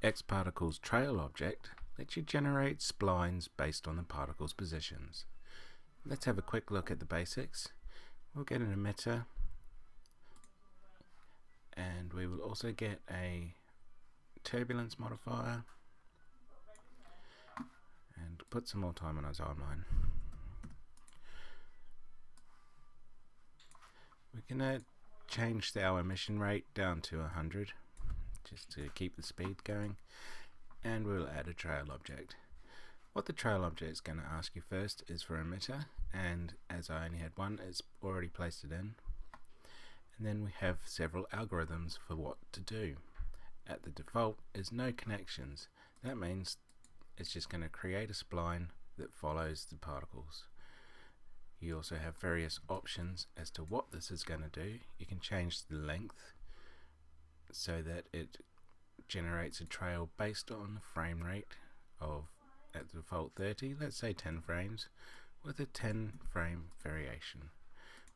xParticle's object lets you generate splines based on the particle's positions. Let's have a quick look at the basics. We'll get an emitter, and we will also get a turbulence modifier, and put some more time on our timeline. We're going to change our emission rate down to 100 just to keep the speed going, and we'll add a trail object. What the trail object is going to ask you first is for emitter, and as I only had one, it's already placed it in. And then we have several algorithms for what to do. At the default is no connections. That means it's just going to create a spline that follows the particles. You also have various options as to what this is going to do. You can change the length so that it generates a trail based on the frame rate of, at the default, 30, let's say 10 frames, with a 10 frame variation.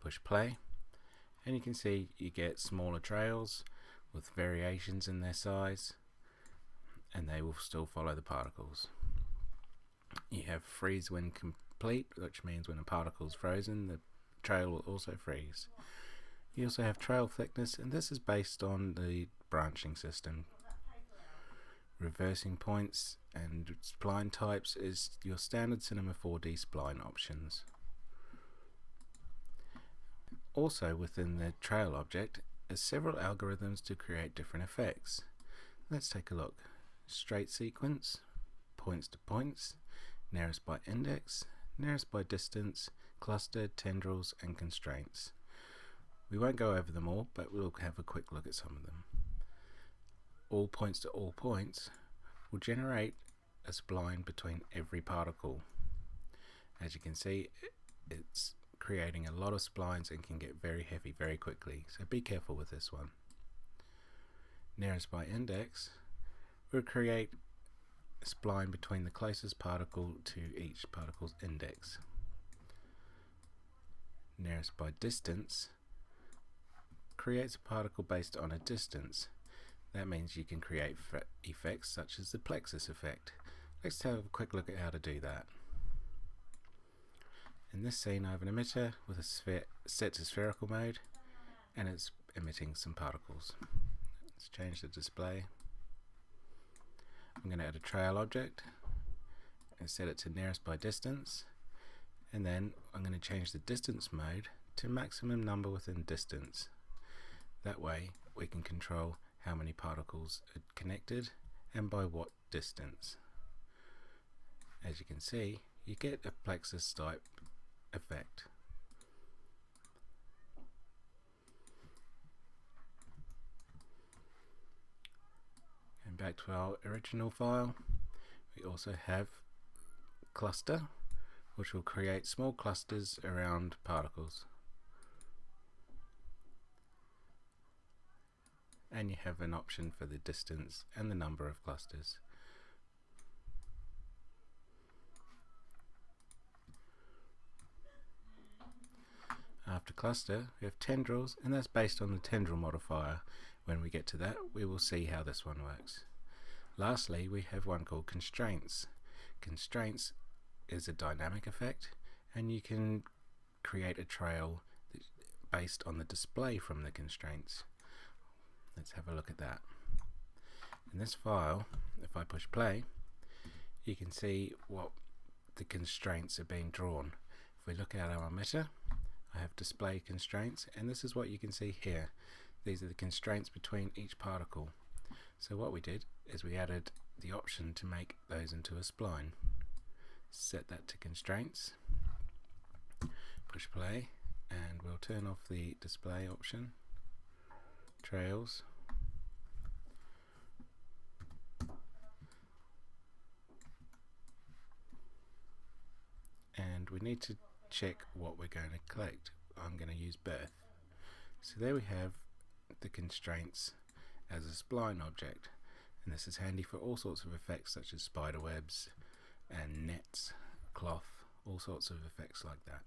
Push play, and you can see you get smaller trails with variations in their size, and they will still follow the particles. You have freeze when complete, which means when a particle is frozen, the trail will also freeze. You also have trail thickness, and this is based on the branching system. Reversing points and spline types is your standard Cinema 4D spline options. Also within the trail object is several algorithms to create different effects. Let's take a look. Straight sequence, points to points, nearest by index, nearest by distance, cluster, tendrils, and constraints. We won't go over them all, but we'll have a quick look at some of them. All points to all points will generate a spline between every particle. As you can see, it's creating a lot of splines and can get very heavy very quickly, so be careful with this one. Nearest by index will create a spline between the closest particle to each particle's index. Nearest by distance creates a particle based on a distance. That means you can create effects such as the plexus effect. Let's have a quick look at how to do that. In this scene I have an emitter with a sphere set to spherical mode, and it's emitting some particles. Let's change the display. I'm going to add a trail object and set it to nearest by distance, and then I'm going to change the distance mode to maximum number within distance. That way we can control how many particles are connected and by what distance. As you can see, you get a plexus type effect. Going back to our original file, we also have cluster, which will create small clusters around particles. And you have an option for the distance and the number of clusters. After cluster, we have tendrils, and that's based on the tendril modifier. When we get to that, we will see how this one works. Lastly, we have one called constraints. Constraints is a dynamic effect, and you can create a trail based on the display from the constraints. Let's have a look at that. In this file, if I push play, you can see what the constraints are being drawn. If we look at our emitter, I have display constraints, and this is what you can see here. These are the constraints between each particle. So what we did is we added the option to make those into a spline. Set that to constraints, push play, and we'll turn off the display option. Trails, and we need to check what we're going to collect. I'm going to use birth. So there we have the constraints as a spline object, and this is handy for all sorts of effects such as spider webs and nets, cloth, all sorts of effects like that.